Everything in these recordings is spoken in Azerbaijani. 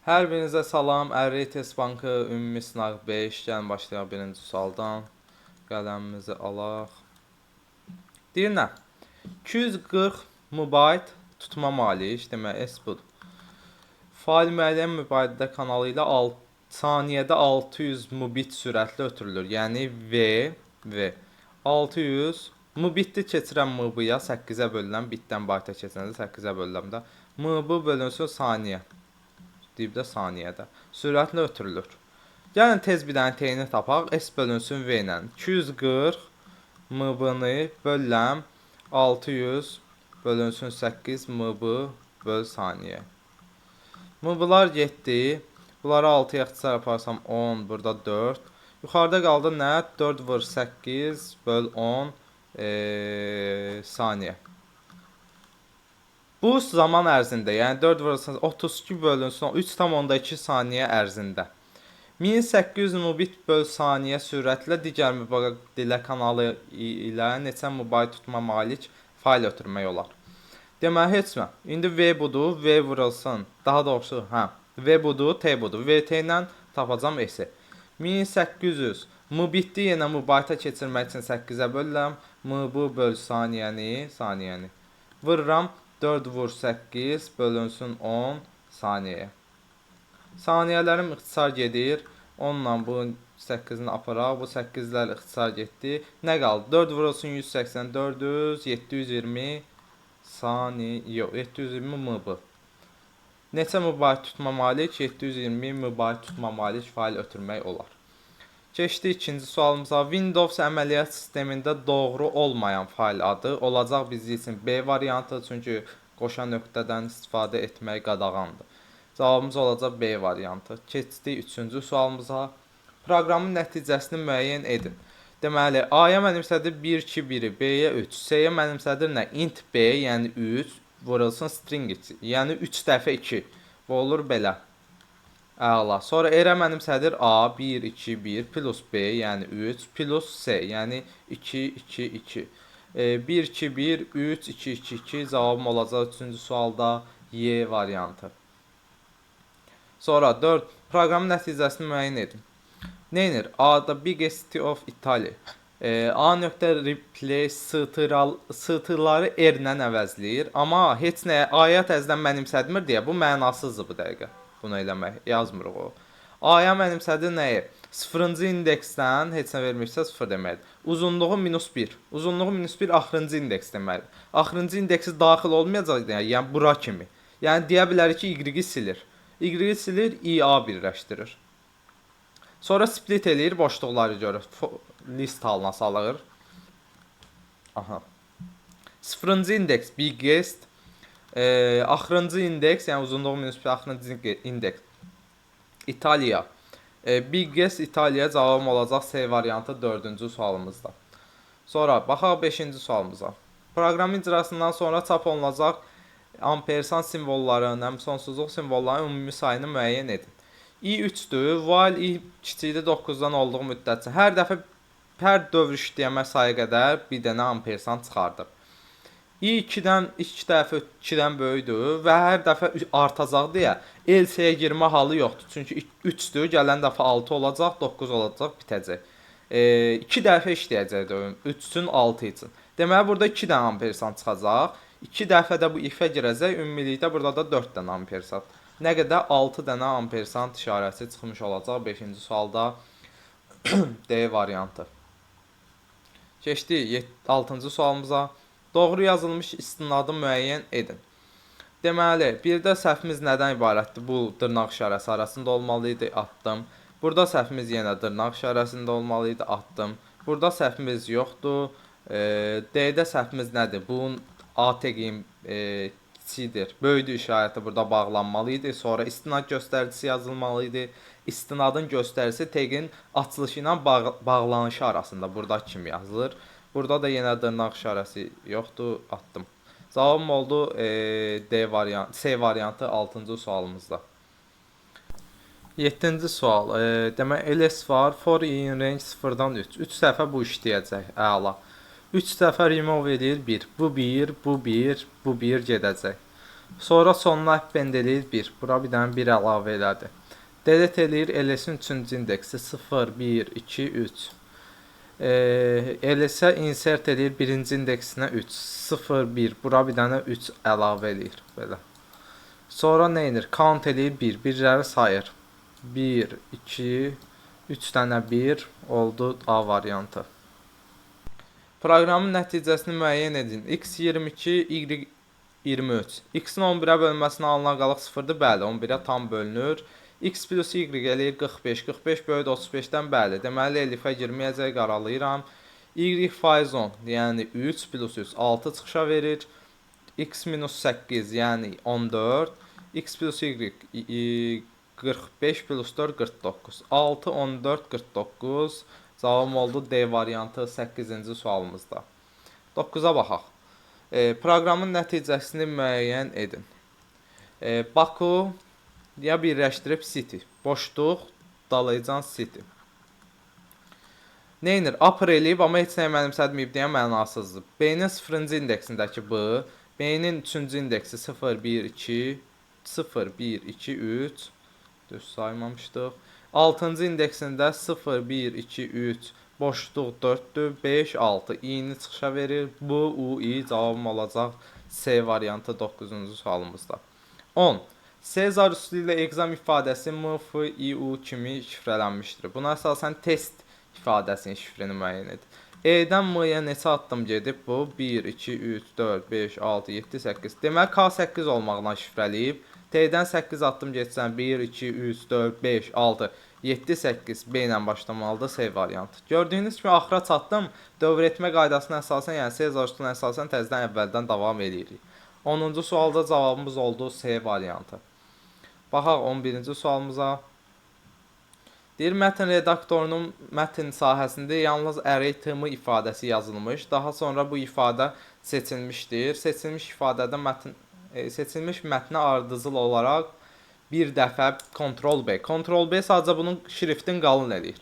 Hər birinizə salam. Ərreytes Bankı ümumi sınaq 5. Gəlin başlayaq birinci sualdan. Qələmimizi alaq. Deyir nə? 240 MB tutma malik, demək S budur. Fail müəyyən mübadilə kanalı ilə saniyədə 600 mbit sürətlə ötürülür. Yəni V 600 mbitli keçirəm MB-ya 8-ə bölünən bitdən bayta keçəndə 8-ə bölünəndə MB bölünsün saniyə. Deyib də saniyədə. Sürətlə ötürülür. Gəlin tez bir dənə teyini tapaq. S bölünsün V ilə. 240 MB-ni bölüləm 600 bölünsün 8 MB böl saniyə. MB-lar getdi. Bunları 6-ya ixtisar yaparsam 10, burada 4. Yuxarıda qaldı nə? 4 vur 8 böl 10 saniyə. Bu zaman ərzində, yəni 4 vurursanız 32 bölünsün 3,2 saniyə ərzində 1800 mbit böl saniyə sürətlə digər mübadilə kanalı ilə neçə MB tutma malik fail ötürmək olar. Deməli heç nə. İndi V budur, V vurulsun. Daha doğrusu, V budur, T budur. VT ilə tapacam S-i. 1800 mbitli yenə MB keçirmək üçün 8-ə bölürəm. MB böl saniyəni. Vururam. 4 vur 8 bölünsün 10 saniyəyə. Saniyələrim ixtisar gedir. 10 ilə bu 8-ni aparaq. Bu 8-lər ixtisar getdi. Nə qaldı? 4 vurulsun 180, 400, 720 saniyə. Yox, 720 MB. Neçə MB tutma malik? 720 MB tutma malik fail ötürmək olar. Keçdik ikinci sualımıza. Windows əməliyyat sistemində doğru olmayan fail adı olacaq bizim üçün B variantı, çünki qoşan nöqtədən istifadə etmək qadağandır. Cavabımız olacaq B variantı. Keçdik üçüncü sualımıza. Proqramın nəticəsini müəyyən edin. Deməli, A-ya mənimsədir 1, 2, 1-i, B-yə 3, C-yə mənimsədir nə? Int B, yəni 3, vurulsun string 2, yəni 3 dəfə 2. Bu olur belə. Əla. Sonra R-ə mənimsədir A, 1, 2, 1, plus B, yəni 3, plus C, yəni 2, 2, 2. 1, 2, 1, 3, 2, 2, 2. Cavabım olacaq 3-cü sualda Y variantı. Sonra 4. Proqramın nəticəsini müəyyən edin. Neynir? A-da biggest city of Italy. A.replace ST-ları R-lə əvəzləyir. Amma heç nəyə A-ya təzədən mənimsədmir deyə bu mənasızdır bu dəqiqə. Bunu eləmək yazmırıq o. A-ya mənimsədir nəyi? 0-cı indeksdən heç nə vermirsə 0 deməkdir. Uzunluğu -1. Uzunluğu -1 axırıncı indeks deməkdir. Axırıncı indeksi daxil olmayacaq, yəni bura kimi. Yəni deyə bilərik ki, Y-i silir. Y-i silir, IA birləşdirir. Sonra split eləyir, boşluqları görür. List halına salır. Aha. 0-cı indeks biggest. Axırıncı indeks, yəni uzunluğu -1 axırıncı indeks İtaliya. Biggest İtaliya cavabım olacaq C variantı 4-cü sualımızda. Sonra baxaq 5-ci sualımıza. Proqram icrasından sonra çap olunacaq ampersand simvollarının, sonsuzluq simvollarının ümumi sayını müəyyən edin. i3-dür, while i kiçikdir 9-dan olduğu müddətcə hər dəfə hər dövr işləyənmə sayı qədər bir dənə ampersand çıxardır. i2-dən 2 dəfə 2-dən böyükdür və hər dəfə artacaq deyə LC-yə girmə halı yoxdur. Çünki 3-dür, gələn dəfə 6 olacaq, 9 olacaq, bitəcək. 2 dəfə işləyəcəkdir 3-ün 6 üçün. Deməli, burada 2 dənə ampersand çıxacaq. 2 dəfə də bu if-ə girəcək, ümumilikdə burada da 4 dənə ampersand. Nə qədər? 6 dənə ampersand işarəsi çıxmış olacaq 5-ci sualda D variantı. Keçdik 6-cı sualımıza. Doğru yazılmış istinadı müəyyən edin. Deməli, bir də səhvimiz nədən ibarətdir? Bu dırnaq işarəsi arasında olmalı idi, atdım. Burada səhvimiz yenə dırnaq işarəsində olmalı idi, atdım. Burada səhvimiz yoxdur. D-də səhvimiz nədir? Bunun A teqim kiçikdir. Böyüdür işarəti burada bağlanmalı idi. Sonra istinad göstəricisi yazılmalı idi. İstinadın göstəricisi teqin açılışı ilə bağlanışı arasında burada kimi yazılır. Burada da yenə dırnaq işarəsi yoxdur, atdım. Cavabım oldu D variantı, C variantı 6-cı sualımızda. 7-ci sual. Demək ls var. For in range 0-dan 3. 3 dəfə bu işləyəcək. Əla. 3 dəfə remove edir 1. Bu 1, bu 1, bu 1 gedəcək. Sonra sonuna append eləyir 1. Bura bir dənə 1 əlavə elədi. Delete eləyir LS-in 3-cü indeksi 0, 1, 2, 3. LS-ə insert eləyir birinci indeksinə 3, 0, 1. Bura bir dənə 3 əlavə eləyir. Belə. Sonra nə edir? Count eləyir 1. Birləri sayır. 1, 2, 3 dənə 1 oldu A variantı. Proqramın nəticəsini müəyyən edin. X 22, Y 23. X-in 11-ə bölməsindən alınan qalıq 0-dır. Bəli, 11-ə tam bölünür. X plus Y eləyir 45. 45 bölüd 35-dən bəli. Deməli, elifə girməyəcək, qaralayıram. Y faiz 10, yəni 3 plus 3, 6 çıxışa verir. X minus 8, yəni 14. X plus Y 45 plus 4, 49. 6, 14, 49. Cavabım oldu D variantı 8-ci sualımızda. 9-a baxaq. Proqramın nəticəsini müəyyən edin. Baku ya birləşdirib City. Boşluq, dalayıcan City. Neynir? Upper eləyib, amma heç nəyə mənimsədməyib deyə mənasızdır. B-nin 0-cı indeksindəki B, B-nin 3-cü indeksi 0, 1, 2, 0, 1, 2, 3. Düz saymamışdıq. 6-cı indeksində 0, 1, 2, 3, boşluq 4-dür, 5, 6. İ-ni çıxışa verir. Bu, U, İ cavabım olacaq C variantı 9-cu sualımızda. 10. Sezar üslü ilə exam ifadəsi M, F, I, U kimi şifrələnmişdir. Buna əsasən test ifadəsinin şifrini müəyyən edir. E-dən M-yə neçə addım gedib bu? 1, 2, 3, 4, 5, 6, 7, 8. Deməli, K8 olmaqla şifrələyib. T-dən 8 addım getsən 1, 2, 3, 4, 5, 6, 7, 8 B ilə başlamalıdır C variantı. Gördüyünüz kimi axıra çatdım. Dövr etmə qaydasına əsasən, yəni C zarsına əsasən təzədən əvvəldən davam edirik. 10-cu sualda cavabımız oldu C variantı. Baxaq 11-ci sualımıza. Deyir, mətn redaktorunun mətn sahəsində yalnız array tımı ifadəsi yazılmış. Daha sonra bu ifadə seçilmişdir. Seçilmiş ifadədə seçilmiş mətnə ardıcıl olaraq bir dəfə Ctrl-B. Ctrl-B sadəcə bunun şriftin qalın eləyir.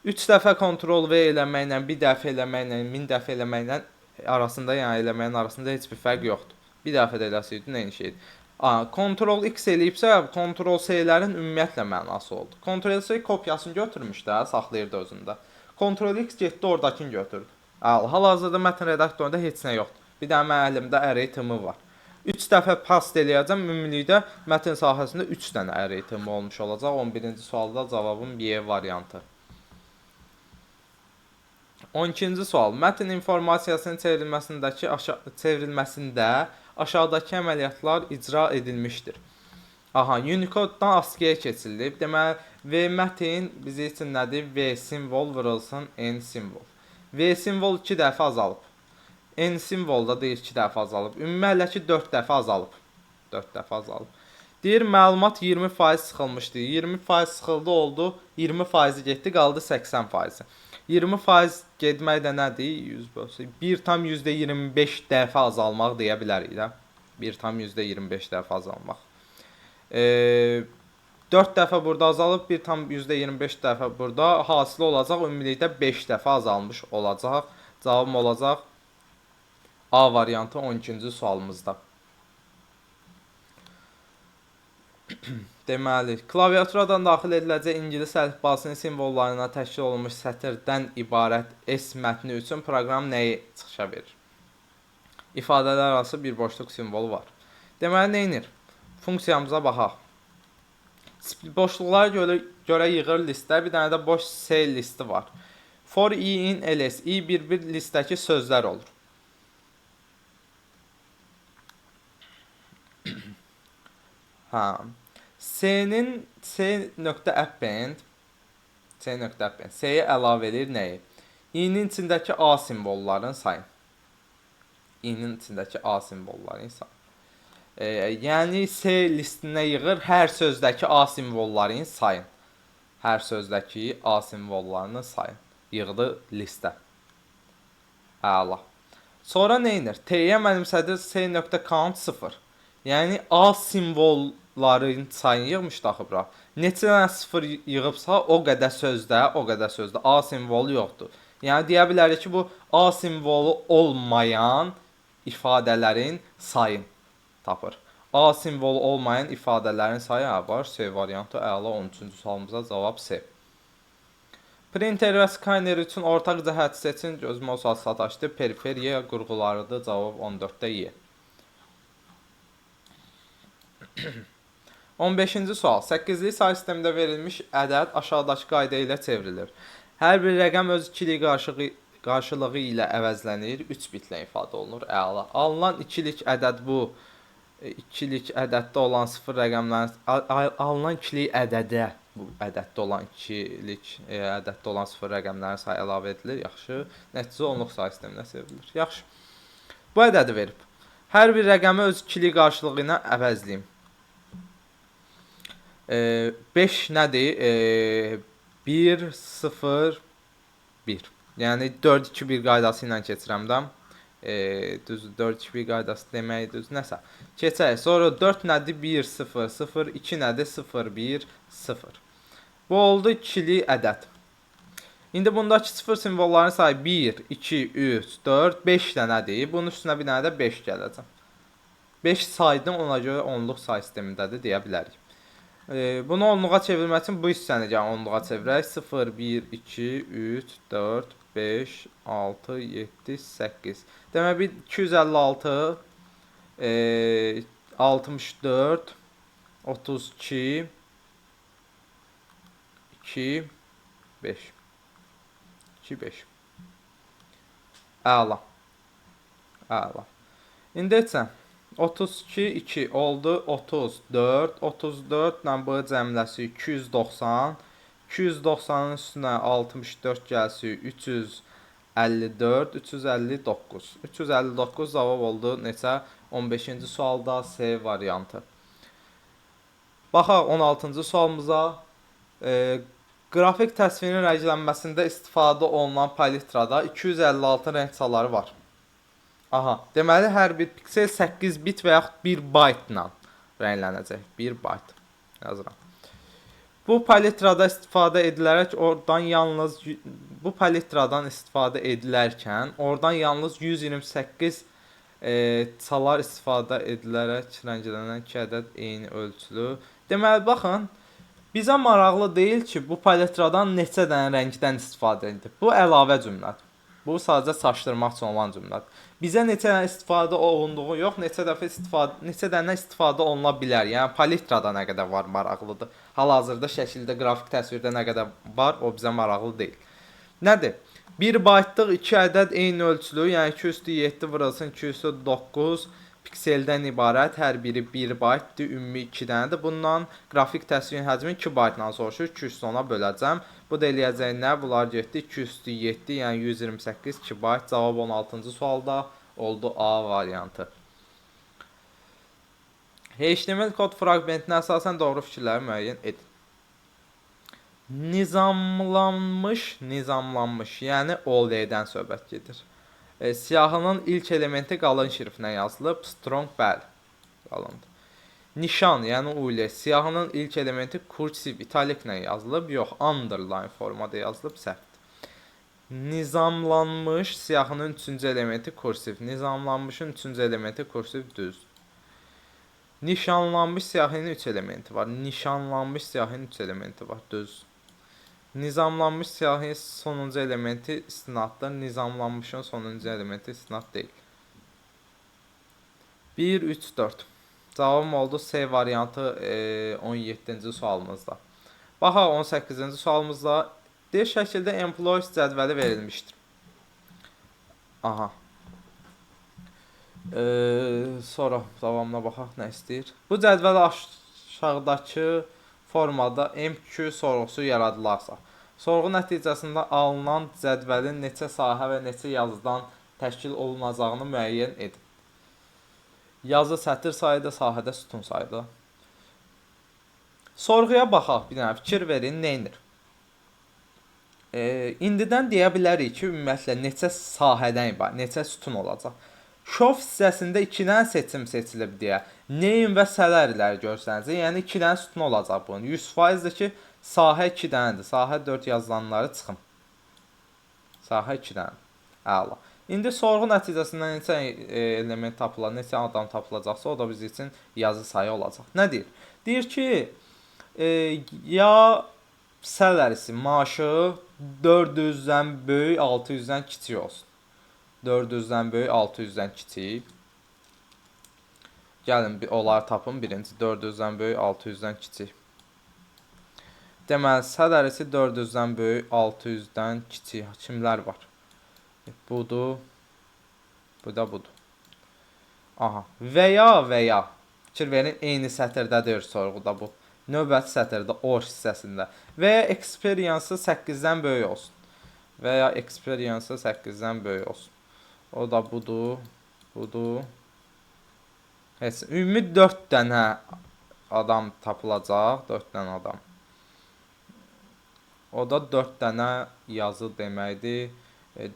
3 dəfə Ctrl-V eləməklə, bir dəfə eləməklə, 1000 dəfə eləməklə arasında, yəni eləməyin arasında heç bir fərq yoxdur. Bir dəfə də eləsəydin, eyni şeydir. Ctrl-X eləyibsə, Ctrl-C-lərin ümumiyyətlə mənası oldu. Ctrl-C kopyasını götürmüş də, saxlayırdı özündə. Ctrl-X getdi, oradakını götürdü. Hal-hazırda mətn redaktorunda heç nə yoxdur. Bir də mənim əlimdə array tımı var. 3 dəfə past eləyəcəm, ümumilikdə mətn sahəsində 3 dənə array tımı olmuş olacaq. 11-ci sualda cavabım Y variantı. 12-ci sual. Mətn informasiyasının çevrilməsində aşağıdakı əməliyyatlar icra edilmişdir. Unicode-dan ASCII-yə keçirilib. Deməli, V mətn bizim üçün nədir? V simvol vurulsun N simvol. V simvol 2 dəfə azalıb. N simvolda da 2 dəfə azalıb. Ümumi hələ ki 4 dəfə azalıb. 4 dəfə azalıb. Deyir, məlumat 20% sıxılmışdı. 20% sıxıldı oldu. 20% getdi, qaldı 80%. 20% getmək də nədir? 1,25 dəfə azalmaq deyə bilərik də. 1,25 dəfə azalmaq. 4 dəfə burada azalıb, 1,25 dəfə burada. Hasil olacaq, ümumilikdə 5 dəfə azalmış olacaq. Cavabım olacaq A variantı 12-ci sualımızda. Deməli, klaviaturadan daxil ediləcək ingilis əlifbasının simvollarına təşkil olunmuş sətirdən ibarət S mətni üçün proqram nəyi çıxışa verir? İfadələr arası bir boşluq simvolu var. Deməli, nə edir? Funksiyamıza baxaq. Boşluqlara görə yığır listə, bir dənə də boş C listi var. For I in ls, I bir listəki sözlər olur. C-nin C.append C-yə əlavə edir nəyi? I-nin içindəki A simvollarını sayın. I-nin içindəki A simvollarını sayın. Yəni C listinə yığır, hər sözdəki A simvollarını sayın. Hər sözdəki A simvollarını sayın. Yığdı listə. Əla. Sonra nə edir? T-yə mənimsədir C.count 0. Yəni A simvolların sayını yığmışdı axı bura. Neçə dənə 0 yığıbsa o qədər sözdə A simvolu yoxdur. Yəni deyə bilərik ki, bu A simvolu olmayan ifadələrin sayını tapır. A simvolu olmayan ifadələrin sayı var. C variantı əla. 13-cü sualımıza cavab C. Printer və skaner üçün ortaq cəhət seçin. Gözümə o saat sataşdı. Periferiya qurğularıdır. Cavab 14-də Y. 15-ci sual. 8-li say sistemində verilmiş ədəd aşağıdakı qayda ilə çevrilir. Hər bir rəqəm öz ikilik qarşılığı ilə əvəzlənir. 3 bitlə ifadə olunur. Əla. Alınan ikilik ədəd bu. İkilik ədəddə olan sıfır rəqəmlərin alınan ikilik ədədə bu ədəddə olan ikilik ədəddə olan sıfır rəqəmlərin sayı əlavə edilir. Yaxşı. Nəticə onluq say sisteminə çevrilir. Yaxşı. Bu ədədi verib. Hər bir rəqəmi öz ikilik qarşılığı ilə əvəzləyim. 5 nədir? 1, 0, 1. Yəni 4, 2, 1 qaydası ilə keçirəm də. Düz 4, 2, 1 qaydası demək düz nəsə. Keçək. Sonra 4 nədir? 1, 0, 0. 2 nədir? 0, 1, 0. Bu oldu ikilik ədəd. İndi bundakı sıfır simvolların sayı 1, 2, 3, 4, 5 dənədir. Bunun üstünə bir dənə də 5 gələcəm. 5 saydım, ona görə onluq say sistemindədir deyə bilərik. Bunu onluğa çevirmək üçün bu hissəni onluğa çevirək. 0, 1, 2, 3, 4, 5, 6, 7, 8. Demək 256, 64, 32, 2, 5. 2, 5. Əla. Əla. İndi etsən. 32, 2 oldu. 34. 34 ilə bu cəmləsi 290. 290-ın üstünə 64 gəlsi 354. 359. 359 cavab oldu. Neçə? 15-ci sualda C variantı. Baxaq 16-cı sualımıza. Qrafik təsvirin rənglənməsində istifadə olunan palitrada 256 rəng çaları var. Aha, deməli hər bir piksel 8 bit və yaxud 1 byte ilə rənglənəcək. 1 byte yazıram. Bu palitradan istifadə edilərkən oradan yalnız 128 çalar istifadə edilərək rənglənən 2 ədəd eyni ölçülü. Deməli baxın, bizə maraqlı deyil ki, bu palitradan neçə dənə rəngdən istifadə edilir. Bu əlavə cümlədir. Bu sadəcə çaşdırmaq üçün olan cümlədir. Bizə neçə dənə istifadə olunduğu yox, neçə dənə istifadə oluna bilər. Yəni palitrada nə qədər var maraqlıdır. Hal-hazırda şəkildə, qrafik təsvirdə nə qədər var, o bizə maraqlı deyil. Nədir? 1 baytlıq 2 ədəd eyni ölçülü, yəni 2/7 vurulsun 2/9 pikseldən ibarət, hər biri 1 baytdır, ümumi 2 dənədir. Bundan qrafik təsvirin həcmi 2 baytla soruşur, 2/10-a böləcəm. Bu da eləyəcək nə? Bunlar getdi 2/7, yəni 128 2 bayt. Cavab 16-cı sualda oldu A variantı. HTML kod fraqmentinə əsasən doğru fikirləri müəyyən edin. Nizamlanmış, yəni OLED-dən söhbət gedir. Siyahının ilk elementi qalın şriftlə yazılıb, strong bəli, qalındır. Nişan, yəni UL, siyahının ilk elementi kursiv, italiklə yazılıb, yox, underline formada yazılıb, səhvdir. Nizamlanmış, siyahının 3-cü elementi kursiv, nizamlanmışın 3-cü elementi kursiv, düz. Nişanlanmış siyahının 3 elementi var, nişanlanmış siyahının 3 elementi var, düz. Nizamlanmış siyahının sonuncu elementi istinaddır. Nizamlanmışın sonuncu elementi istinad deyil. 1, 3, 4. Cavabım oldu C variantı 17-ci sualımızda. Baxaq 18-ci sualımızda. Deyir şəkildə employees cədvəli verilmişdir. Aha. Sonra davamına baxaq nə istəyir. Bu cədvəl aşağıdakı formada MQ sorğusu yaradılarsa, sorğu nəticəsində alınan cədvəlin neçə sahə və neçə yazıdan təşkil olunacağını müəyyən edin. Yazı sətir sayıda, sahədə sütun sayıda. Sorğuya baxaq, bir dənə fikir verin, neynir? İndidən deyə bilərik ki, ümumiyyətlə neçə sahədən ibarət, neçə sütun olacaq. Show hissəsində 2 dənə seçim seçilib deyə name və salary-lər görsənəcək. Yəni 2 dənə sütun olacaq bunun. 100%-dir ki, sahə 2 dənədir. Sahə 4 yazılanları çıxım. Sahə 2 dənədir. Əla. İndi sorğu nəticəsində neçə element tapılar, neçə adam tapılacaqsa, o da biz üçün yazı sayı olacaq. Nə deyir? Deyir ki, ya sələrisi, maaşı 400-dən böyük, 600-dən kiçik olsun. 400-dən böyük, 600-dən kiçik. Gəlin onları tapın. Birinci 400-dən böyük, 600-dən kiçik. Deməli, sələrisi 400-dən böyük, 600-dən kiçik. Kimlər var? Budur. Bu da budur. Aha. Və ya. Fikir verin, eyni sətirdədir sorğuda bu. Növbəti sətirdə or hissəsində. Və ya experience 8-dən böyük olsun. Və ya experience 8-dən böyük olsun. O da budur. Budur. Heç, ümumi 4 dənə adam tapılacaq. 4 dənə adam. O da 4 dənə yazı deməkdir.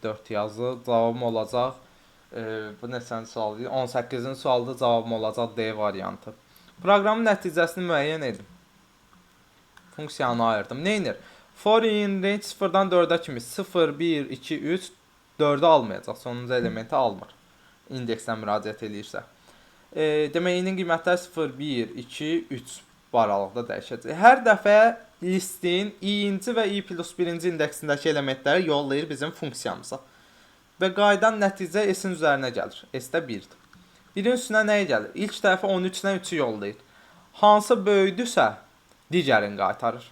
4 yazı cavabım olacaq. Bu neçənci sualdır? 18-ci sualda cavabım olacaq D variantı. Proqramın nəticəsini müəyyən edin. Funksiyanı ayırdım. Neynir? For in range 0-dan 4-ə kimi 0, 1, 2, 3, 4-ü almayacaq. Sonuncu elementi almır. İndeksdən müraciət edirsə. Demək, inin qiymətləri 0, 1, 2, 3 bu aralıqda dəyişəcək. Hər dəfə listin i-ci və i+1-ci indeksindəki elementləri yollayır bizim funksiyamıza. Və qayıdan nəticə S-in üzərinə gəlir. S-də 1-dir. Birin üstünə nəyə gəlir? İlk dəfə 13-dən 3-ü yollayır. Hansı böyüdürsə, digərini qaytarır.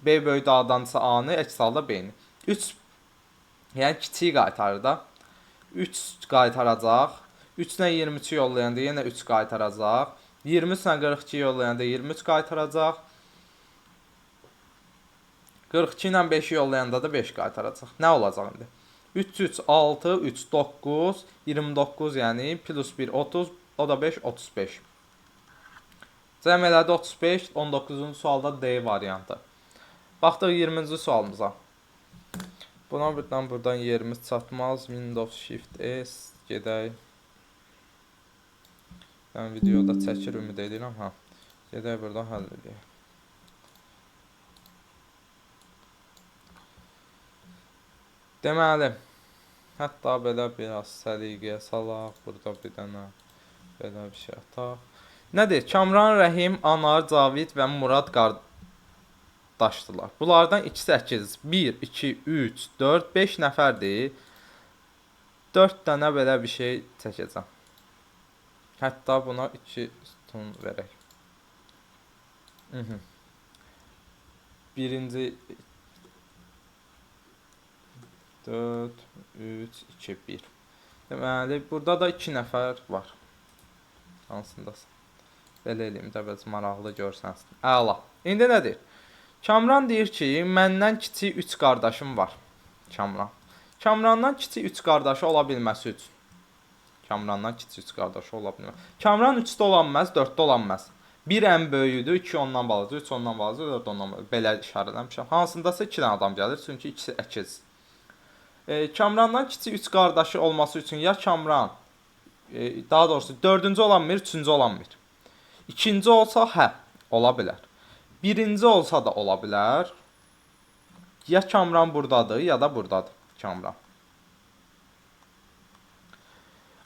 B böyüdü A-dansa A-nı, əks halda B-ni. 3, yəni kiçiyi qaytarır da. 3 qaytaracaq. 3-dən 23-ü yollayanda yenə 3 qaytaracaq. 23-dən 42 yollayanda 23 qaytaracaq. 42 ilə 5-i yollayanda da 5 qaytaracaq. Nə olacaq indi? 3, 3, 6, 3, 9, 29 yəni, plus 1, 30, o da 5, 35. Cəm elədi 35, 19-cu sualda D variantı. Baxdıq 20-ci sualımıza. Buna buradan yerimiz çatmaz. Windows Shift S gedək. Yəni videoda çəkir, ümid edirəm. Gedək burada həll edək. Deməli, hətta belə biraz səliqəyə salaq. Burada bir dənə belə bir şey ataq. Nədir? Kamran, Rəhim, Anar, Cavid və Murad qardaşdılar. Bunlardan ikisi əkiz. 1, 2, 3, 4, 5 nəfərdir. 4 dənə belə bir şey çəkəcəm. Hətta buna 2 sütun verək. Birinci 4, 3, 2, 1. Deməli, burada da 2 nəfər var. Hansındasın? Belə eləyim də biraz maraqlı görsənsin. Əla. İndi nədir? Kamran deyir ki, məndən kiçik 3 qardaşım var. Kamran. Kamrandan kiçik 3 qardaşı ola bilməsi üçün. Kamrandan kiçik 3 qardaşı ola bilməz. Kamran 3-də olan bilməz, 4-də olan bilməz. 1 ən böyüdür, 2 ondan balaca, 3 ondan balaca, 4 ondan balaca. Belə işarələmişəm. Hansındasa 2 dənə adam gəlir, çünki ikisi əkiz. Kamrandan kiçik 3 qardaşı olması üçün ya Kamran, daha doğrusu 4-cü olan bir, 3-cü olan bir. 2-ci olsa, hə, ola bilər. 1-ci olsa da ola bilər. Ya Kamran buradadır, ya da buradadır Kamran.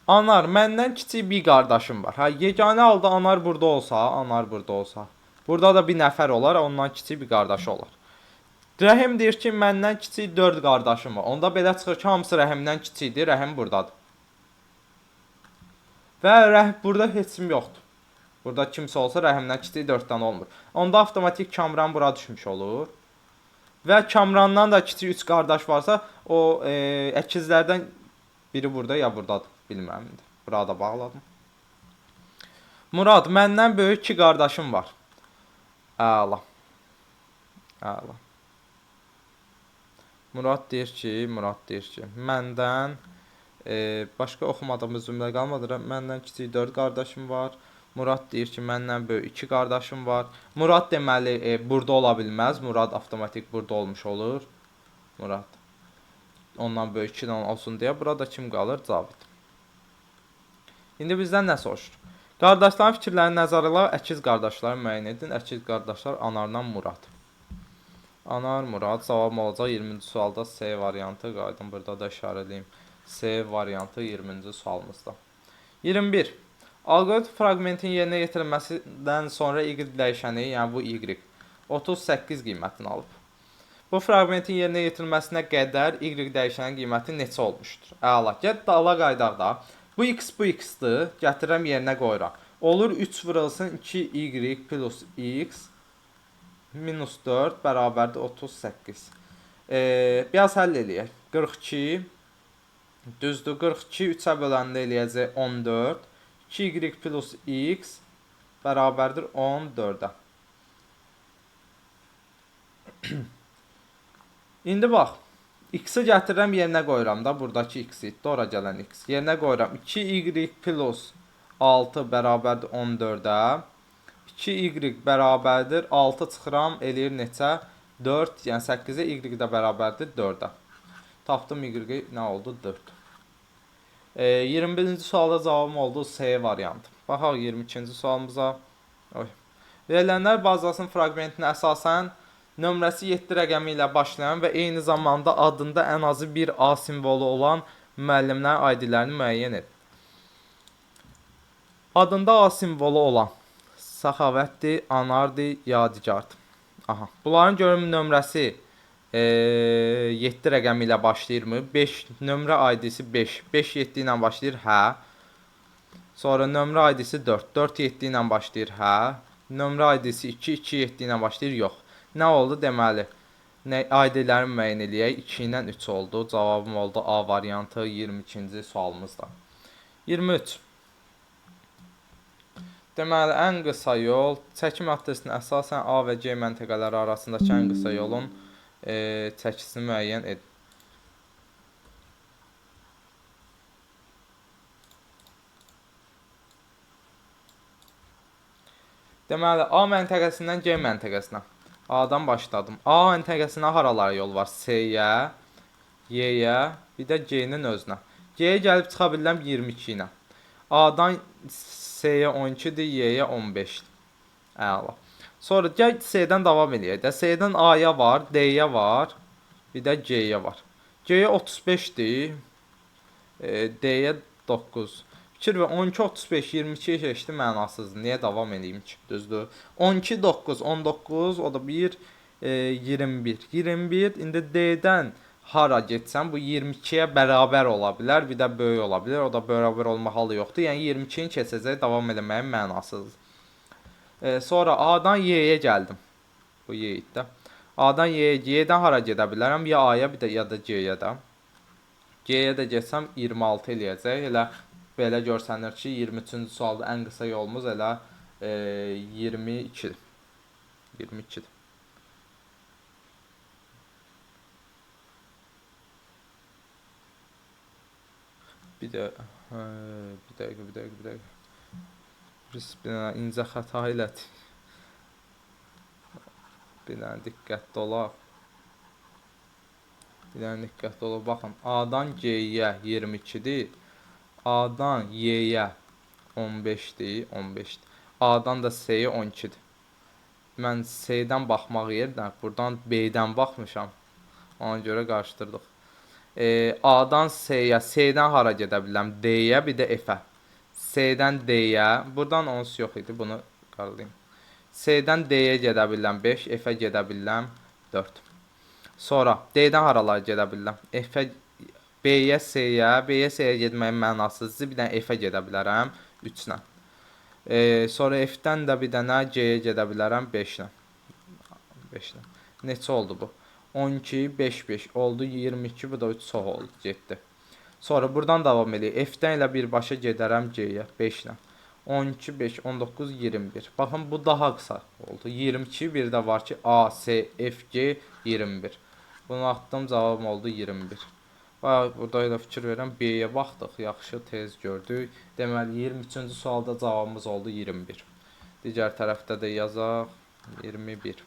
Anar, məndən kiçik bir qardaşım var. Yeganə halda Anar burada olsa, burada da bir nəfər olar, ondan kiçik bir qardaşı olar. Rəhim deyir ki, məndən kiçik 4 qardaşım var. Onda belə çıxır ki, hamısı Rəhimdən kiçikdir, Rəhim buradadır. Və burada heç kim yoxdur. Burada kimsə olsa Rəhimdən kiçik 4 dənə olmur. Onda avtomatik Kamran bura düşmüş olur. Və Kamrandan da kiçik 3 qardaş varsa, o əkizlərdən biri burada ya buradadır. Bilmirəm indi. Burada bağladım. Murad, məndən böyük 2 qardaşım var. Əla. Əla. Murad deyir ki, məndən başqa oxumadığımız cümlə qalmadı. Məndən kiçik 4 qardaşım var. Murad deyir ki, məndən böyük 2 qardaşım var. Murad deməli burada ola bilməz. Murad avtomatik burada olmuş olur. Murad. Ondan böyük 2 dənə olsun deyə burada kim qalır? Cavid. İndi bizdən nə soruşur? Qardaşların fikirlərini nəzərə alaq, əkiz qardaşları müəyyən edin. Əkiz qardaşlar Anarla Murad. Anar, Murad, cavabım olacaq 20-ci sualda C variantı. Qayıdım burada da işarəliyim. C variantı 20-ci sualımızda. 21. Alqoritm fraqmentin yerinə yetirilməsindən sonra y dəyişəni, yəni bu y 38 qiymətini alıb. Bu fraqmentin yerinə yetirilməsinə qədər y dəyişənin qiyməti neçə olmuşdur? Əla. Gəl dala qaydaq da. Bu x-dır. Gətirirəm yerinə qoyuram. Olur 3 vurulsun 2y plus x minus 4 bərabərdir 38. Biraz həll eləyək. 42 düzdür. 42 3-ə böləndə eləyəcək 14. 2y plus x bərabərdir 14-ə. İndi bax. X-i gətirirəm yerinə qoyuram da. Buradakı x-i. Ora gələn x. Yerinə qoyuram. 2y plus 6 bərabərdir 14-ə. 2y bərabərdir 6 çıxıram. Eləyir neçə? 4. Yəni 8-ə y də bərabərdir 4-ə. Tapdım y nə oldu? 4. 21-ci sualda cavabım oldu C variantı. Baxaq 22-ci sualımıza. Verilənlər bazasının fraqmentinə əsasən nömrəsi 7 rəqəmi ilə başlayan və eyni zamanda adında ən azı bir A simvolu olan müəllimlərin ID-lərini müəyyən et. Adında A simvolu olan Səxavətdir, Anardır, Yadigardır. Aha. Bunların görüm nömrəsi 7 rəqəmi ilə başlayırmı? 5 nömrə ID-si 5. 5 7 ilə başlayır, hə. Sonra nömrə ID-si 4. 4 7 ilə başlayır, hə. Nömrə ID-si 2. 2 7 ilə başlayır, yox. Nə oldu? Deməli, ID-ləri müəyyən eləyək. 2 ilə 3 oldu. Cavabım oldu A variantı 22-ci sualımızda. 23. Deməli, ən qısa yol çəkim maddəsinə əsasən A və C məntəqələri arasındakı ən qısa yolun çəkisini müəyyən edin. Deməli, A məntəqəsindən C məntəqəsinə. A-dan başladım. A məntəqəsinə haralara yol var? C-yə, Y-yə, bir də C-nin özünə. G-yə gəlib çıxa bilirəm 22 ilə. A-dan C-yə 12-dir, Y-yə 15-dir. Əla. Sonra gəl C-dən davam edək də. C-dən A-ya var, D-yə var, bir də G-yə var. G-yə 35-dir, D-yə 9. Fikir və 12, 35, 22 keçdi mənasızdır. Niyə davam edeyim ki? Düzdür. 12, 9, 19, o da 1, 21. 21, indi D-dən hara getsəm, bu 22-yə bərabər ola bilər, bir də böyük ola bilər. O da bərabər olma halı yoxdur. Yəni 22-ni keçəcək, davam eləməyin mənasızdır. Sonra A-dan Y-yə gəldim. Bu Y-də. A-dan Y-yə, Y-dən hara gedə bilərəm? Ya A-ya, bir də ya da G-yə də. G-yə də getsəm 26 eləyəcək. Elə belə görsənir ki, 23-cü sualda ən qısa yolumuz elə 22-dir. 22-dir. Bir dəqiqə. İncə xəta elədik. Bir dənə diqqətli olaq. Baxın, A-dan G-yə 22-dir. A-dan Y-yə 15-dir, 15-dir. A-dan da C-yə 12-dir. Mən C-dən baxmaq yerinə buradan B-dən baxmışam. Ona görə qarışdırdıq. A-dan C-yə, C-dən hara gedə bilirəm? D-yə, bir də F-ə. C-dən D-yə, buradan onsuz yox idi, bunu qarlayayım. C-dən D-yə gedə bilirəm 5, F-ə gedə bilirəm 4. Sonra D-dən haralara gedə bilirəm? F-ə, B-yə, C-yə, B-yə, C-yə getməyin mənasızdır. Bir dənə F-ə gedə bilərəm 3 ilə. Sonra F-dən də bir dənə G-yə gedə bilərəm 5 ilə. 5 ilə. Neçə oldu bu? 12, 5, 5 oldu 22, bu da 3 çox oldu, getdi. Sonra buradan davam edək. F-dən ilə birbaşa gedərəm G-yə 5 ilə. 12, 5, 19, 21. Baxın, bu daha qısa oldu. 22, bir də var ki, A, C, F, G, 21. Bunu atdım, cavabım oldu 21. Burada da fikir verirəm, B-yə baxdıq, yaxşı, tez gördük. Deməli, 23-cü sualda cavabımız oldu 21. Digər tərəfdə də yazaq 21.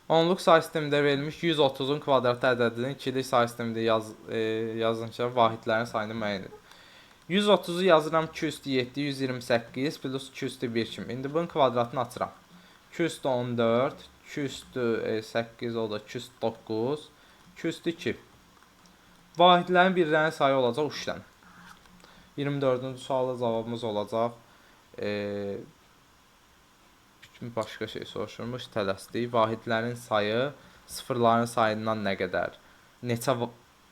Onluq say sistemində verilmiş 130-un kvadratı ədədinin ikilik say sistemində yazılmış vahidlərin sayını müəyyən edin. 130-u yazıram 2 üstü 7, 128 plus 2 üstü 1 kimi. İndi bunun kvadratını açıram. 2 üstü 14, 2 üstü 8, o da 2 üstü 9, 2 üstü 2. Vahidlərin birlərin sayı olacaq 3 dənə. 24-cü sualda cavabımız olacaq. Başqa şey soruşurmuş, tələsdik. Vahidlərin sayı sıfırların sayından nə qədər? Neçə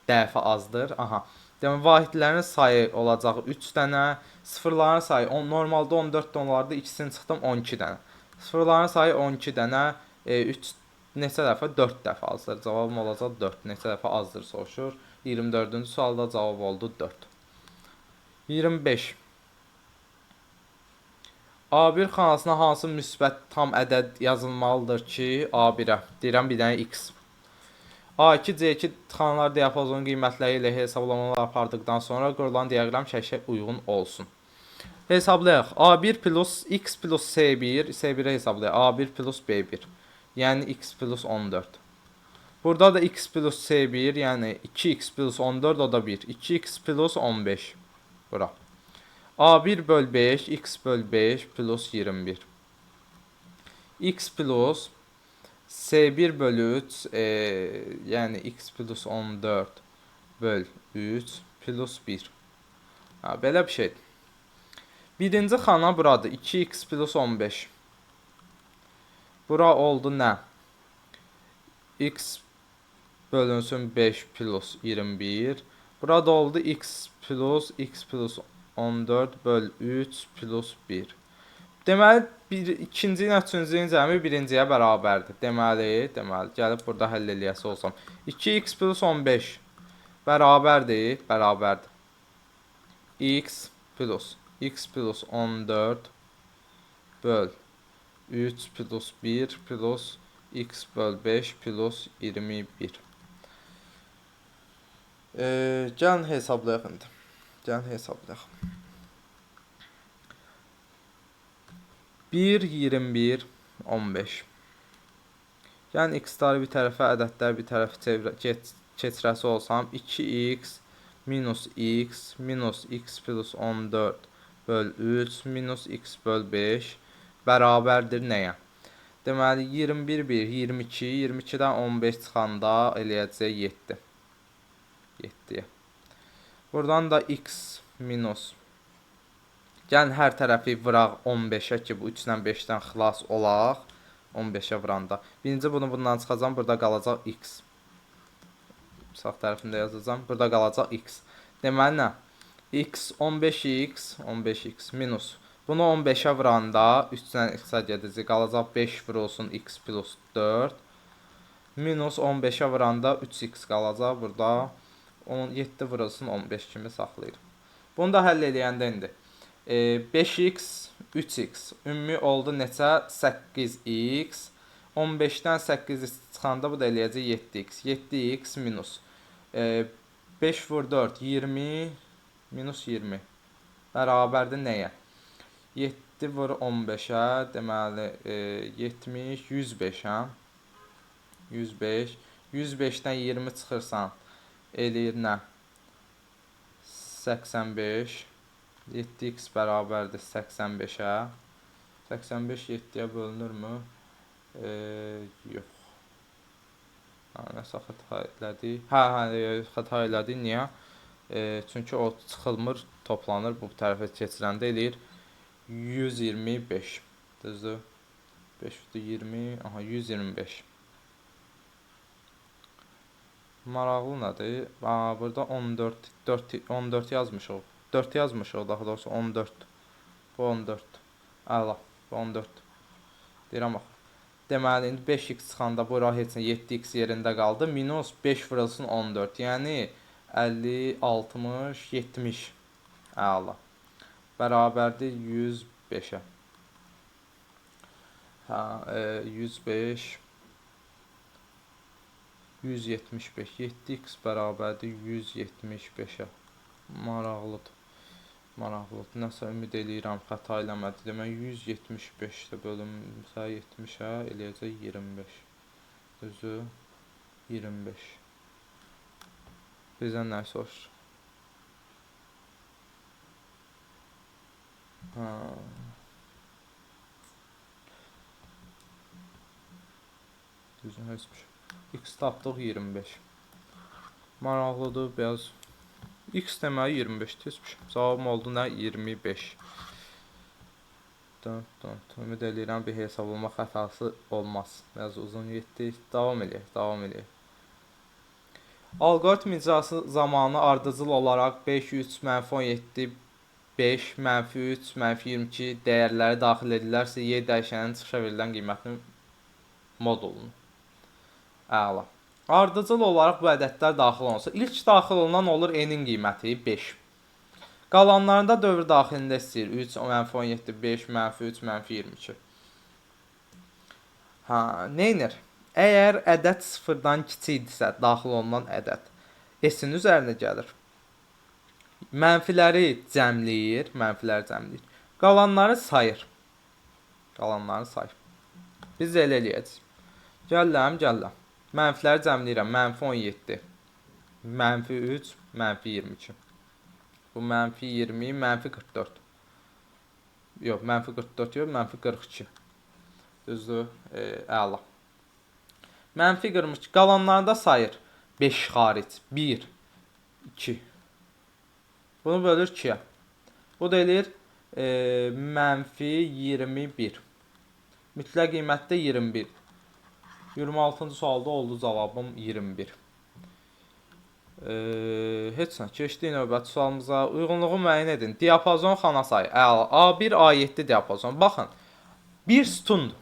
dəfə azdır? Aha. Demək, vahidlərin sayı olacaq 3 dənə. Sıfırların sayı, normalda 14 onlarda ikisini çıxdım 12 dənə. Sıfırların sayı 12 dənə, 3 neçə dəfə? 4 dəfə azdır. Cavabım olacaq 4. Neçə dəfə azdır soruşur. 24-cü sualda cavab oldu 4. 25. A1 xanasına hansı müsbət tam ədəd yazılmalıdır ki, A1-ə? Deyirəm bir dənə x. A2, C2 xanalar diapazonun qiymətləri ilə hesablamalar apardıqdan sonra qurulan diaqram şəklə uyğun olsun. Hesablayaq. A1 plus x plus C1, C1-ə hesablayaq. A1 plus B1, yəni x plus 14. Burada da x plus C1, yəni 2x plus 14, o da 1. 2x plus 15. Bura. A1 böl 5, x böl 5 plus 21. X plus C1 bölü 3, yəni x plus 14 böl 3 plus 1. Belə bir şeydir. Birinci xana buradır. 2x plus 15. Bura oldu nə? X bölünsün 5 plus 21. Burada oldu x plus 14 böl 3 plus 1. Deməli, ikinci ilə üçüncünün cəmi birinciyə bərabərdir. Deməli, gəlib burada həll eləyəsi olsam. 2x plus 15 bərabərdir, bərabərdir. x plus 14 böl 3 plus 1 plus x böl 5 plus 21. Gəlin hesablayaq indi. Gəlin hesablayaq. 1, 21, 15. Yəni x-ları bir tərəfə, ədədləri bir tərəfə keçirəsi olsam, 2x minus x plus 14 böl 3 minus x böl 5 bərabərdir nəyə? Deməli, 21, 1, 22, 22-dən 15 çıxanda eləyəcək 7. 7-yə. Buradan da x minus. Gəlin hər tərəfi vıraq 15-ə ki, bu 3-dən 5-dən xilas olaq. 15-ə vuranda. Birinci bunu bundan çıxacam, burada qalacaq x. Sağ tərəfində yazacağım, burada qalacaq x. Deməli nə? X 15x minus. Bunu 15-ə vuranda 3-dən x-ə gedəcək, qalacaq 5 vurulsun x plus 4. Minus 15-ə vuranda 3x qalacaq burada. 7 vurulsun 15 kimi saxlayır. Bunu da həll eləyəndə indi. 5x, 3x. Ümumi oldu neçə? 8x. 15-dən 8x çıxanda bu da eləyəcək 7x. 7x minus. 5 vur 4, 20. Minus 20. Bərabərdir nəyə? 7 vur 15-ə. Deməli, 70, 105, hə? 105. 105-dən 20 çıxırsan. Eləyir nə? 85. 7x bərabərdir 85-ə. 85 7-yə bölünürmü? Yox. Nəsə xəta elədik. Xəta elədik. Niyə? Çünki o çıxılmır, toplanır. Bu tərəfə keçirəndə eləyir 125. Düzdür? 520. Aha, 125. Maraqlı nədir? Burada 14 yazmışıq. 4 yazmışıq, daha doğrusu 14. Bu 14. Əla, bu 14. Deyirəm, bax. Deməli, indi 5x çıxanda bura heç nə 7x yerində qaldı. Minus 5 vurulsun 14. Yəni 50, 60, 70. Əla. Bərabərdir 105-ə. 105. 175. 7x bərabərdir 175-ə. Maraqlıdır. Maraqlıdır. Nəsə ümid eləyirəm, xəta eləmədi. Demək, 175-də bölünsə 70-ə eləyəcək 25. Düzü 25. Bizdən nə soruşur? Düzün heç bir şey. X tapdıq 25. Maraqlıdır, biraz. X deməli 25-dir. Cavabım oldu nə? 25. Ümid edirəm bir hesablama xətası olmaz. Biraz uzun getdik. Davam edək. Alqoritm icrası zamanı ardıcıl olaraq 5, 3, -17, 5, -3, -22 dəyərləri daxil edilərsə, Y dəyişəninin çıxışa verilən qiymətinin modulunu. Əla. Ardıcıl olaraq bu ədədlər daxil olunsa, ilk daxil olunan olur N-in qiyməti 5. Qalanlarında dövr daxilində istəyir 3, -17, 5, -3, -22. Neynir? Əgər ədəd sıfırdan kiçikdirsə, daxil olunan ədəd S-in üzərinə gəlir. Mənfiləri cəmləyir. Qalanları sayır. Biz elə eləyəcəyik. Gəlirəm. Mənfiləri cəmləyirəm. -17, -3, -22. Bu -20, -44. Yox, -44 yox, -42. Düzdür? Əla. -42 qalanlarında sayır. 5 xaric. 1, 2. Bunu bölür 2-yə. Bu da eləyir -21. Mütləq qiymətdə 21. 26-cı sualda oldu cavabım 21. Heç nə. Keçdik növbəti sualımıza. Uyğunluğu müəyyən edin. Diapazon xana sayı. A1, A7 diapazon. Baxın. Bir sütundur.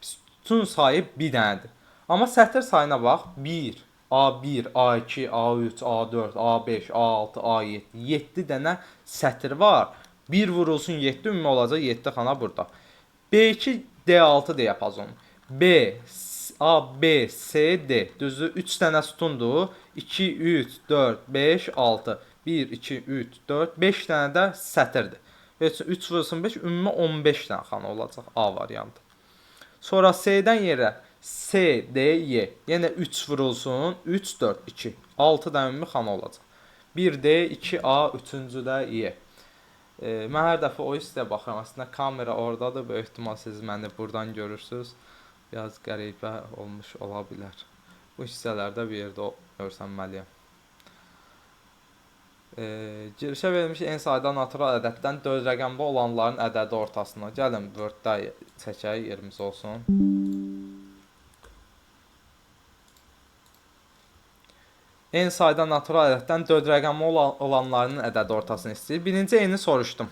Sütun sayı bir dənədir. Amma sətir sayına bax. 1, A1, A2, A3, A4, A5, A6, A7. 7 dənə sətir var. 1 vurulsun 7 ümumi olacaq 7 xana burada. B2, D6 diapazonu. A, B, C, D. Düzdür? 3 dənə sütundur. 2, 3, 4, 5, 6. 1, 2, 3, 4, 5 dənə də sətirdir. 3 vurulsun 5, ümumi 15 dənə xana olacaq A variantı. Sonra C-dən yerə C, D, Y. Yenə 3 vurulsun, 3, 4, 2. 6 dənə ümumi xana olacaq. 1 D, 2 A, 3-cü də Y. Mən hər dəfə o hissəyə baxıram. Aslında kamera oradadır. Böyük ehtimal siz məni buradan görürsünüz. Biraz qəribə olmuş ola bilər. Bu hissələrdə bir yerdə görsənməliyəm. Girişə verilmiş en sayda natural ədəddən 4 rəqəmli olanların ədədi ortasına. Gəlin Word-da çəkək, yerimiz olsun. En sayda natural ədəddən 4 rəqəmli olanların ədədi ortasını istəyir. Birinci eni soruşdum.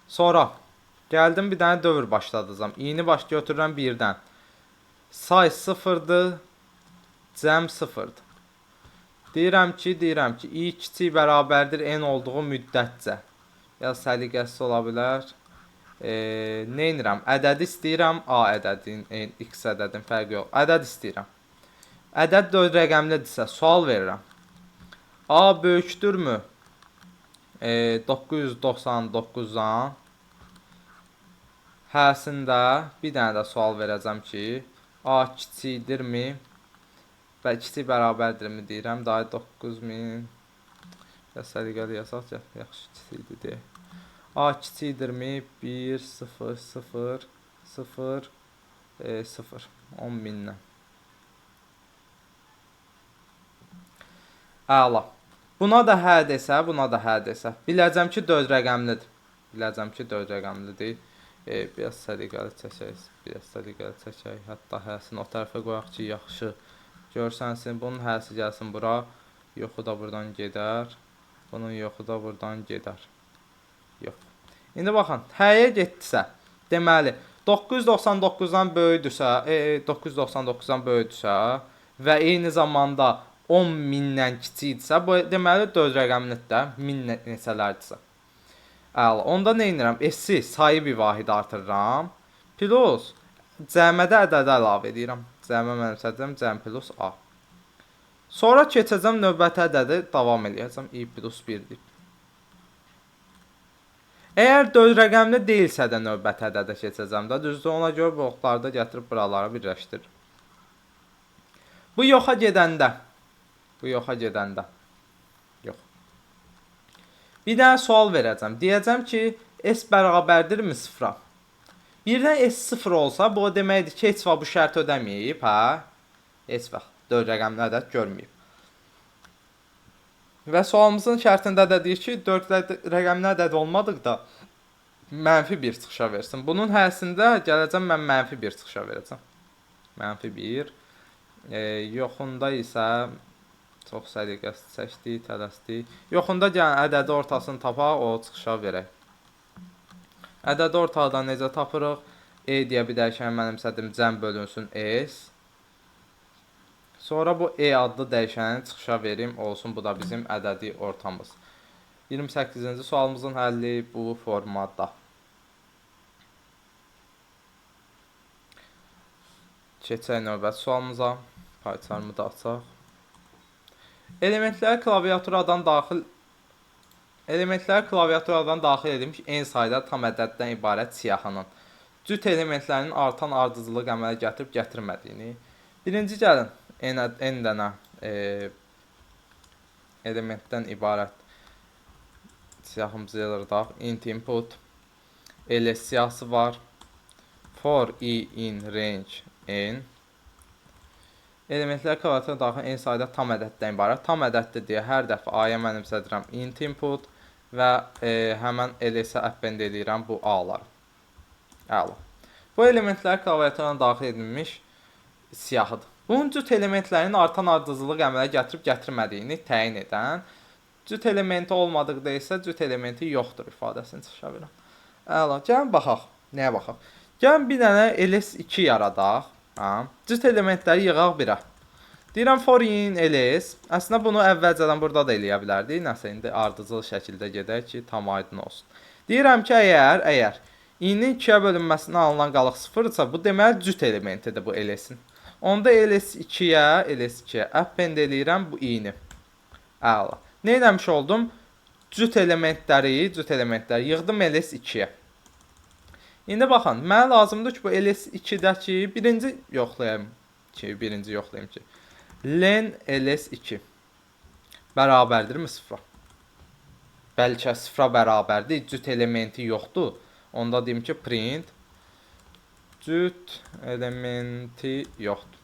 Sonra gəldim bir dənə dövr başladacağım. İni baş götürürəm 1-dən. Say 0-dır, cəm 0-dır. Deyirəm ki, i kiçik bərabərdir n olduğu müddətcə. Ya səliqəsiz ola bilər. Neynirəm? Ədədi istəyirəm. A ədədin, x ədədin fərqi yox. Ədəd istəyirəm. Ədəd 4 rəqəmlidirsə, sual verirəm. A böyükdürmü? 999-dan. Həsində bir dənə də sual verəcəm ki, A kiçikdirmi? Və kiçik bərabərdirmi deyirəm. Daha 9000. Səliqəli yazaq. Yaxşı, kiçikdir deyək. A kiçikdirmi? 1, 0, 0, 0, 0. 10.000-dən. Əla. Buna da hə desə, biləcəm ki 4 rəqəmlidir. Biraz səliqəli çəkək. Hətta həsini o tərəfə qoyaq ki, yaxşı görsənsin. Bunun həsi gəlsin bura. Yoxu da buradan gedər. Bunun yoxu da buradan gedər. Yox. İndi baxın, həyə getdisə, deməli 999-dan böyüdürsə və eyni zamanda 10.000-dən kiçikdirsə, bu deməli 4 rəqəmlidir də, 1000 neçələrdirsə. Əla, onda nə edirəm? S-i sayı bir vahid artırıram. Plus cəmədə ədədi əlavə edirəm. Cəmə mənimsədirəm, cəm plus A. Sonra keçəcəm növbəti ədədi davam edəcəm. i plus 1-dir. Əgər 4 rəqəmli deyilsə də növbəti ədədə keçəcəm də, düzdür, ona görə bloklarda gətirib buraları birləşdirir. Bu yoxa gedəndə. Yox. Bir dənə sual verəcəm. Deyəcəm ki, S bərabərdirmi 0-a? Birdən S 0 olsa, bu deməkdir ki, heç vaxt bu şərt ödəməyib, hə? Heç vaxt 4 rəqəmli ədəd görməyib. Və sualımızın şərtində də deyir ki, 4 rəqəmli ədəd olmadıqda -1 çıxışa versin. Bunun həsində gələcəm mən -1 çıxışa verəcəm. -1. Yoxunda isə çox səliqəsiz çəkdik, tələsdik. Yoxunda gəlin ədədi ortasını tapaq, o çıxışa verək. Ədədi ortadan necə tapırıq? E deyə bir dəyişən mənimsədim, cəm bölünsün S. Sonra bu E adlı dəyişəni çıxışa verim, olsun bu da bizim ədədi ortamız. 28-ci sualımızın həlli bu formada. Keçək növbəti sualımıza. Payçarımı da açaq. Elementlər klaviaturadan daxil edilmiş en sayda tam ədəddən ibarət siyahının cüt elementlərinin artan ardıcıllıq əmələ gətirib gətirmədiyini. Birinci gəlin n dənə elementdən ibarət siyahımızı yazırdaq. Int input ls siyahısı var. For i in range n. Elementlər klaviatura daxil en sayda tam ədəddən ibarət. Tam ədəddir deyə hər dəfə a-ya mənimsədirəm int input və həmən ls-ə append edirəm bu a-ları. Əla. Bu elementlər klaviaturadan daxil edilmiş siyahıdır. Bunun cüt elementlərin artan ardıcıllıq əmələ gətirib gətirmədiyini təyin edən, cüt elementi olmadıqda isə cüt elementi yoxdur ifadəsini çıxışa verəm. Əla. Gəlin baxaq. Nəyə baxaq? Gəlin bir dənə ls2 yaradaq. Cüt elementləri yığaq birə. Deyirəm for in ls. Əslində bunu əvvəlcədən burada da eləyə bilərdik. Nəsə indi ardıcıl şəkildə gedək ki, tam aydın olsun. Deyirəm ki, əgər i-nin 2-yə bölünməsindən alınan qalıq 0-dırsa, bu deməli cüt elementidir bu ls-in. Onda ls2-yə append eləyirəm bu i-ni. Əla. Nə eləmiş oldum? Cüt elementləri yığdım ls2-yə. İndi baxın, mənə lazımdır ki, bu ls2-dəki birinci yoxlayayım ki, len ls2 bərabərdirmi 0-a? Bəlkə 0-a bərabərdir, cüt elementi yoxdur. Onda deyim ki, print cüt elementi yoxdur.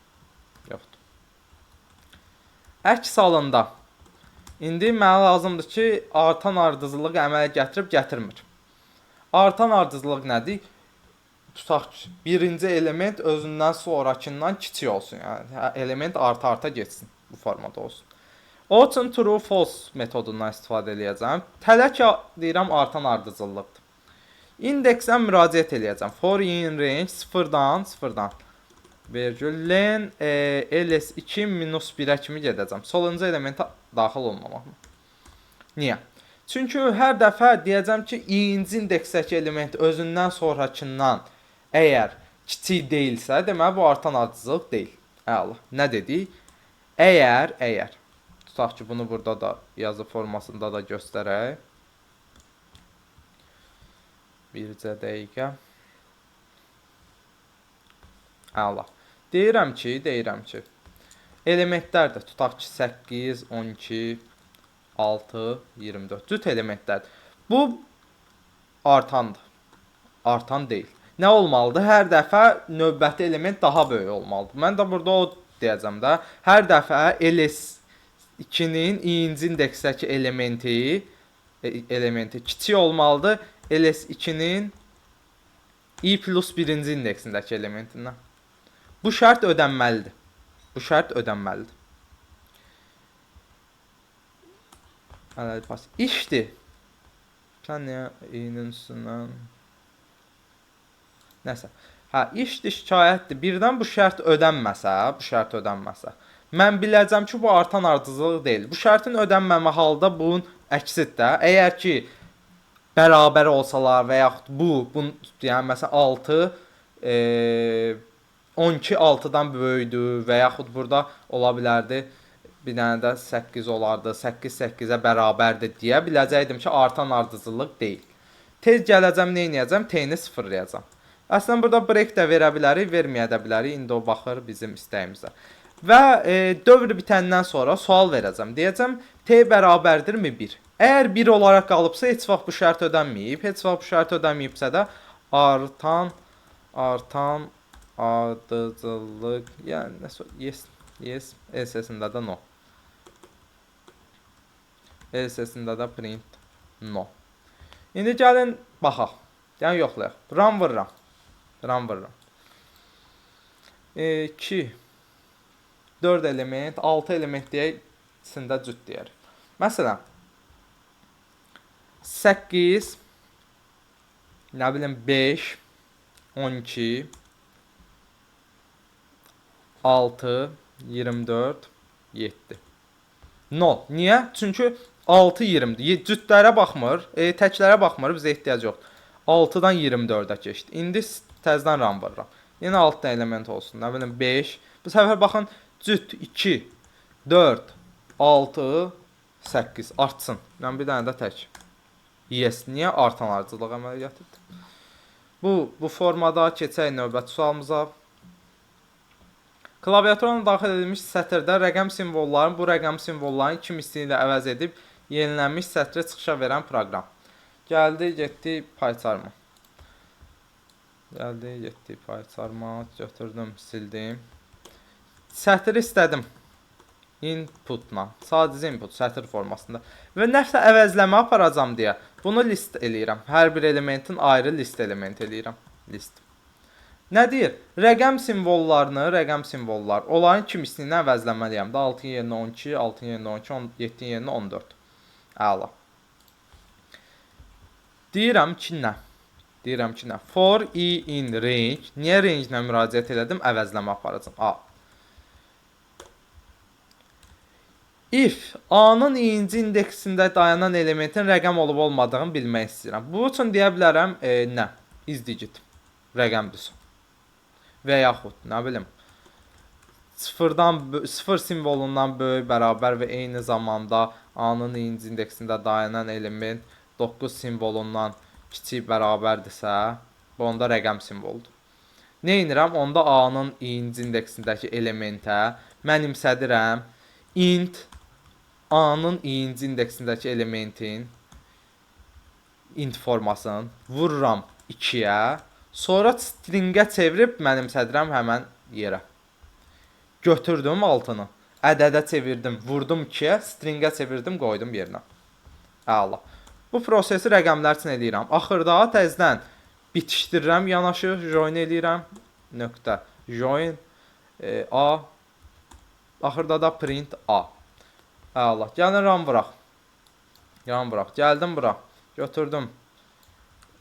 Əks halında indi mənə lazımdır ki, artan ardıcıllıq əmələ gətirib gətirmir. Artan ardıcıllıq nədir? Tutaq ki, birinci element özündən sonrakından kiçik olsun. Yəni element arta getsin. Bu formada olsun. O üçün true false metodundan istifadə edəcəm. Tələk deyirəm artan ardıcıllıqdır. İndeksə müraciət edəcəm. For in range 0-dan vergül len ls2 minus 1-ə kimi gedəcəm. Sonuncu elementə daxil olmamaqla. Niyə? Çünki hər dəfə deyəcəm ki, i-inci indeksdəki element özündən sonrakından əgər kiçik deyilsə, deməli bu artan ardıcıllıq deyil. Əla. Nə dedik? Əgər tutaq ki, bunu burada da yazı formasında da göstərək. Bircə dəqiqə. Əla. Deyirəm ki, elementlər də tutaq ki, 8, 12, 6, 24 cüt elementlər. Bu artandır. Artan deyil. Nə olmalıdır? Hər dəfə növbəti element daha böyük olmalıdır. Mən də burada o deyəcəm də. Hər dəfə ls2-nin i-inci indeksdəki elementi kiçik olmalıdır. ls2-nin i plus 1-ci indeksindəki elementindən. Bu şərt ödənməlidir. İşdir. Sən niyə i-nin üstündən... Nəsə. İşdir, şikayətdir. Birdən bu şərt ödənməsə, mən biləcəm ki, bu artan ardıcıllıq deyil. Bu şərtin ödənməmə halda bunun əksidir də. Əgər ki, bərabər olsalar və yaxud yəni məsələn 12 6-dan böyükdür və yaxud burada ola bilərdi bir dənə də 8 olardı, 8 8-ə bərabərdir deyə biləcəkdim ki, artan ardıcıllıq deyil. Tez gələcəm, nə edəcəm? T-ni sıfırlayacam. Əslən burada break də verə bilərik, verməyə də bilərik. İndi o baxır bizim istəyimizə. Və dövr bitəndən sonra sual verəcəm. Deyəcəm, t bərabərdirmi 1? Əgər 1 olaraq qalıbsa, heç vaxt bu şərt ödənməyib. Heç vaxt bu şərt ödənməyibsə də artan ardıcıllıq, yəni yes, else-sində də no. LS-sində də print no. İndi gəlin baxaq. Yəni yoxlayaq. Run vururam. Run vururam. 2 4 element, 6 element deyək, içində cüt deyərik. Məsələn, 8 nə bilim 5 12 6 24 7. No. Niyə? Çünki 6 20-dir. Cütlərə baxmır, təklərə baxmır, bizə ehtiyac yoxdur. 6-dan 24-ə keçdi. İndi təzədən run vururam. Yenə 6 element olsun. Nə bilim 5. Bu səfər baxın, cüt 2 4 6 8 artsın. Yəni bir dənə də tək. Yes, niyə artan ardıcılıq əməliyyatıdır? Bu formada keçək növbəti sualımıza. Klaviaturana daxil edilmiş sətirdə rəqəm simvolların bu rəqəm simvolların kimisi ilə əvəz edib yenilənmiş sətrə çıxışa verən proqram. Gəldi, getdi payçarma. Gəldi, getdi payçarma. Götürdüm, sildim. Sətri istədim. Inputla. Sadəcə input, sətr formasında. Və nəsə əvəzləmə aparacam deyə bunu list eləyirəm. Hər bir elementin ayrı list element eləyirəm. List. Nə deyir? Rəqəm simvollarını, rəqəm simvollar, onların kimisini əvəzləməliyəm. 6-ın yerinə 12, 6-ın yerinə 12, 7-nin yerinə 14. Əla. Deyirəm ki, nə? Deyirəm ki, nə? For i in range. Niyə range ilə müraciət elədim? Əvəzləmə aparacam. A. If A-nın i-ci indeksində dayanan elementin rəqəm olub olmadığını bilmək istəyirəm. Bu üçün deyə bilərəm, nə? Is digit. Rəqəmdir. Və yaxud, nə bilim, 0 simvolundan böyük, bərabər və eyni zamanda A-nın i-ci indeksində dayanan element 9 simvolundan kiçik bərabərdirsə, bu onda rəqəm simvoludur. Nə edirəm? Onda A-nın i-ci indeksindəki elementə mənimsədirəm int A-nın i-ci indeksindəki elementin int formasını vururam 2-yə, sonra stringə çevirib mənimsədirəm həmən yerə. Götürdüm altını, ədədə çevirdim, vurdum 2-yə, stringə çevirdim, qoydum yerinə. Əla. Bu prosesi rəqəmlər üçün eləyirəm. Axırda təzədən bitişdirirəm, yanaşı join eləyirəm. Nöqtə join A. Axırda da print A. Əla. Gəlin run vuraq. Run vuraq. Gəldim bura. Götürdüm.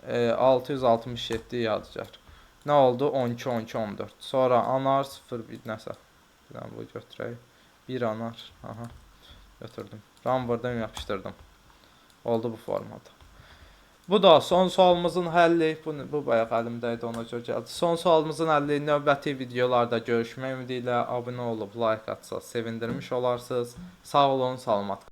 667 yadigar. Nə oldu? 12, 12, 14. Sonra anar 0, 1 nəsə. Bu götürək. 1 anar. Aha. Götürdüm. Run vurdum, yapışdırdım. Oldu bu formada. Bu da son sualımızın həlli. Bu bayaq əlimdəydi, ona görə gəldi. Son sualımızın həlli növbəti videolarda görüşmək ümidi ilə abunə olub, like atsa sevindirmiş olarsınız. Sağ olun, salamat.